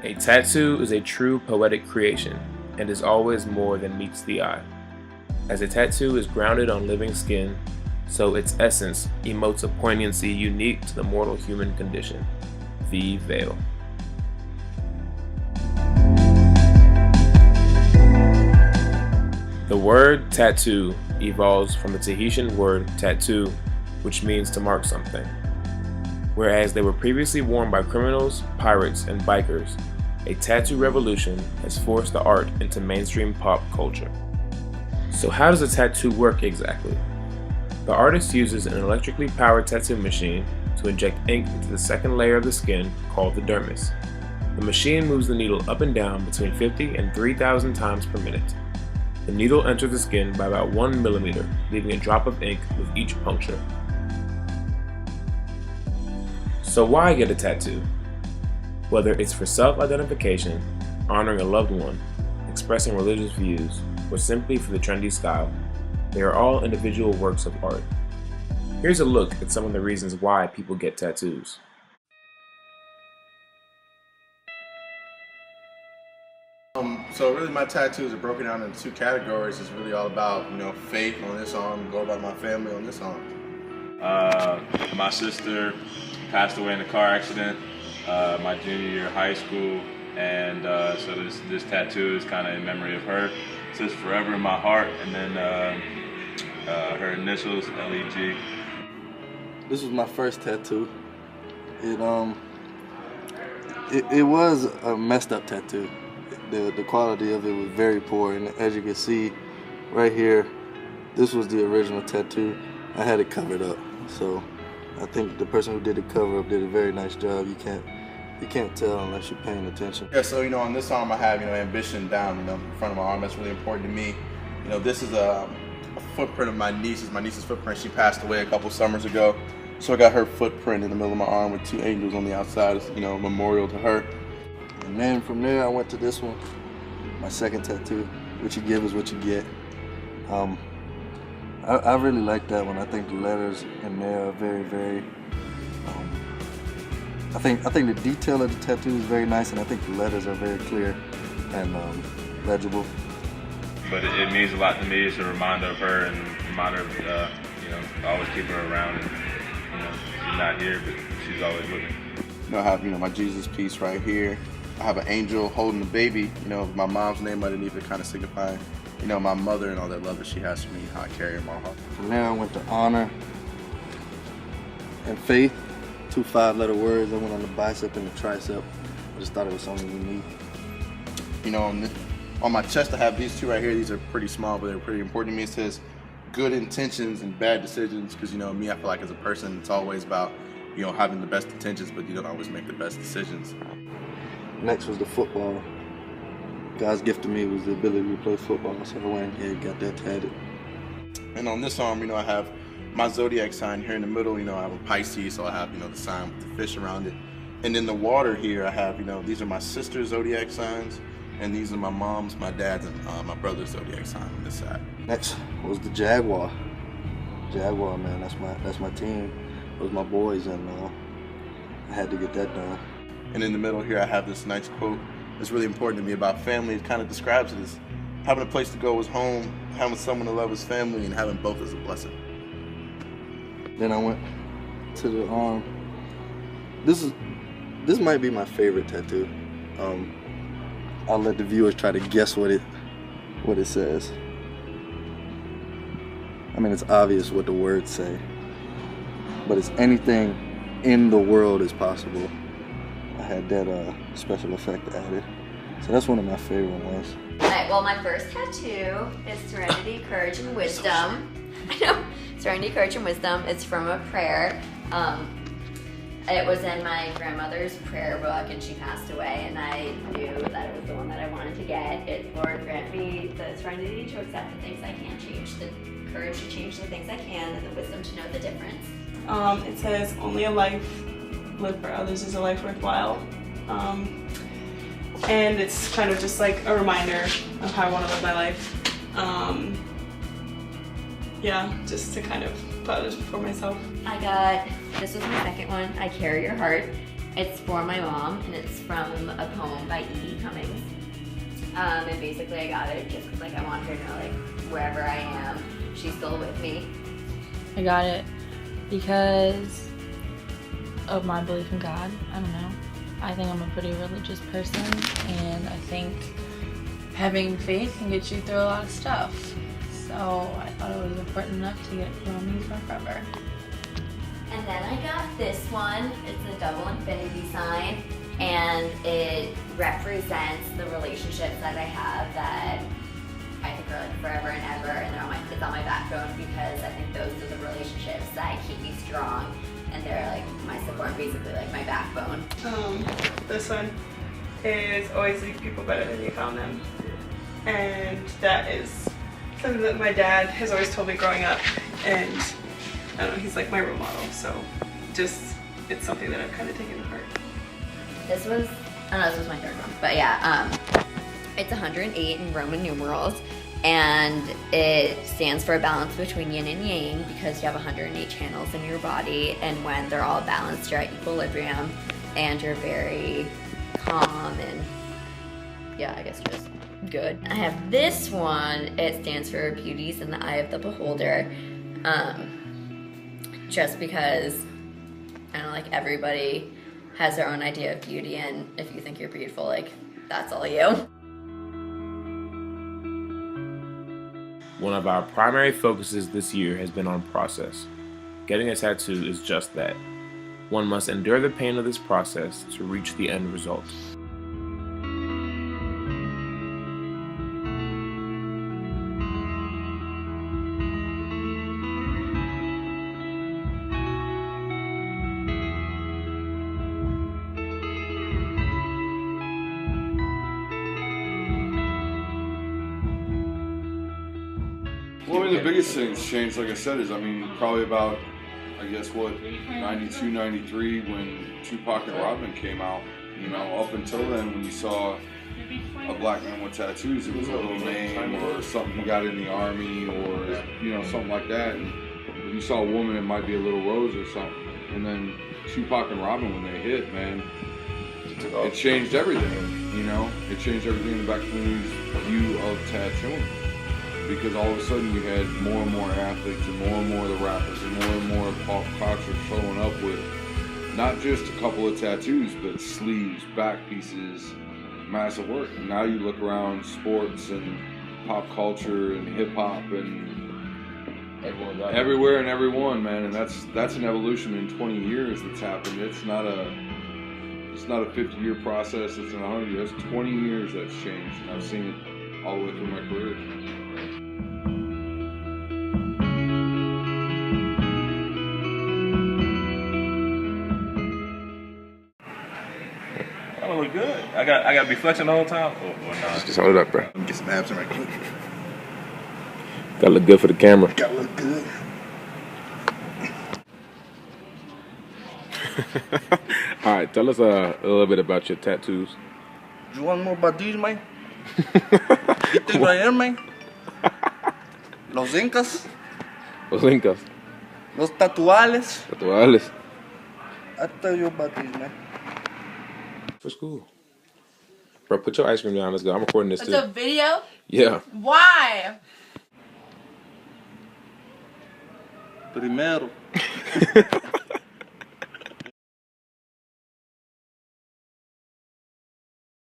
A tattoo is a true poetic creation and is always more than meets the eye. As a tattoo is grounded on living skin, so its essence emotes a poignancy unique to the mortal human condition, the veil. The word tattoo evolves from the Tahitian word tattoo, which means to mark something. Whereas they were previously worn by criminals, pirates, and bikers, a tattoo revolution has forced the art into mainstream pop culture. So how does a tattoo work exactly? The artist uses an electrically powered tattoo machine to inject ink into the second layer of the skin called the dermis. The machine moves the needle up and down between 50 and 3,000 times per minute. The needle enters the skin by about 1 millimeter, leaving a drop of ink with each puncture. So why get a tattoo? Whether it's for self-identification, honoring a loved one, expressing religious views, or simply for the trendy style, they are all individual works of art. Here's a look at some of the reasons why people get tattoos. So really my tattoos are broken down into two categories. It's really all about, faith on this arm, go about my family on this arm. My sister passed away in a car accident my junior year of high school, and so this tattoo is kind of in memory of her. It says forever in my heart, and then her initials, LEG. This was my first tattoo. It was a messed up tattoo. The quality of it was very poor, and as you can see right here, this was the original tattoo. I had it covered up, so I think the person who did the cover up did a very nice job. You can't tell unless you're paying attention. Yeah, so on this arm I have ambition down in front of my arm. That's really important to me. This is a footprint of my niece's footprint. She passed away a couple summers ago, so I got her footprint in the middle of my arm with two angels on the outside as memorial to her. And then from there I went to this one, my second tattoo. What you give is what you get. I really like that one. I think the letters in there are very, very. I think the detail of the tattoo is very nice, and I think the letters are very clear and legible. But it means a lot to me. It's a reminder of her and a reminder of always keep her around. And she's not here, but she's always with me. I have my Jesus piece right here. I have an angel holding a baby. My mom's name underneath it, kind of signifying my mother and all that love that she has for me, how I carry her in my heart. From there I went to honor and faith, 2 5-letter words. I went on the bicep and the tricep. I just thought it was something unique. On my chest I have these two right here. These are pretty small, but they're pretty important to me. It says good intentions and bad decisions, because me, I feel like as a person it's always about having the best intentions, but you don't always make the best decisions. Next was the football. God's gift to me was the ability to play football, so I went and got that tatted. And on this arm, I have my zodiac sign here in the middle. I have a Pisces, so I have the sign with the fish around it. And in the water here, I have these are my sister's zodiac signs, and these are my mom's, my dad's, and my brother's zodiac sign on this side. Next was the Jaguar. Jaguar, man, that's my team. Those my boys, and I had to get that done. And in the middle here, I have this nice quote that's really important to me about family. It kind of describes it as having a place to go is home, having someone to love is family, and having both is a blessing. Then I went to the arm. This might be my favorite tattoo. I'll let the viewers try to guess what it says. I mean, it's obvious what the words say, but it's anything in the world is possible. I had that special effect added. So that's one of my favorite ones. Alright, well, my first tattoo is Serenity, Courage, and Wisdom. I know, Serenity, Courage, and Wisdom. It's from a prayer. It was in my grandmother's prayer book, and she passed away, and I knew that it was the one that I wanted to get. Lord, grant me the serenity to accept the things I can't change, the courage to change the things I can, and the wisdom to know the difference. It says, only a life lived for others is a life worthwhile. And it's kind of just like a reminder of how I want to live my life. Yeah, just to kind of put others before myself. This was my second one, I Carry Your Heart. It's for my mom, and it's from a poem by E.E. Cummings. And basically I got it just because like I want her to know like wherever I am, she's still with me. I got it because of my belief in God. I don't know. I think I'm a pretty religious person, and I think having faith can get you through a lot of stuff. So I thought it was important enough to get it put on me for forever. And then I got this one. It's a double infinity sign, and it represents the relationships that I have that I think are like forever and ever, and it's on my backbone because I think those are the relationships that keep me strong, and they're like my support, basically like my backbone. This one is always leave people better than you found them. And that is something that my dad has always told me growing up, and I don't know, he's like my role model, so it's something that I've kind of taken to heart. This was my third one, but yeah, it's 108 in Roman numerals, and it stands for a balance between yin and yang because you have 108 channels in your body, and when they're all balanced, you're at equilibrium, and you're very calm and, yeah, I guess just good. I have this one. It stands for beauty's in the eye of the beholder, just because I don't know, like everybody has their own idea of beauty, and if you think you're beautiful, like that's all you. One of our primary focuses this year has been on process. Getting a tattoo is just that. One must endure the pain of this process to reach the end result. Well, I mean, the biggest things changed, like I said, is, I mean, probably about, I guess, what, 92, 93, when Tupac and Rodman came out. You know, up until then, when you saw a black man with tattoos, it was a little name or something he got in the army or, you know, something like that. And if you saw a woman, it might be a little rose or something. And then Tupac and Rodman, when they hit, man, it changed everything, you know? It changed everything in the black community's view of tattooing. Because all of a sudden you had more and more athletes and more of the rappers and more pop culture showing up with not just a couple of tattoos, but sleeves, back pieces, massive work. And now you look around sports and pop culture and hip hop and everywhere and everyone, man. And that's an evolution in 20 years that's happened. It's not a 50-year process. It's an 100 years. It's 20 years that's changed, and I've seen it all the way through my career. I look good. I got to be flexing the whole time. Or not? Just hold it up, bro. Get some abs in right quick. Gotta look good for the camera. Gotta look good. All right, tell us a little bit about your tattoos. You want more about these, man? You think right here, man? Los Incas, Los Incas. los tatuales. Tatuajes. I'll tell you about these, man. For school. Bro, put your ice cream down. Let's go. I'm recording this It's too. a video? Yeah. Why? Primero.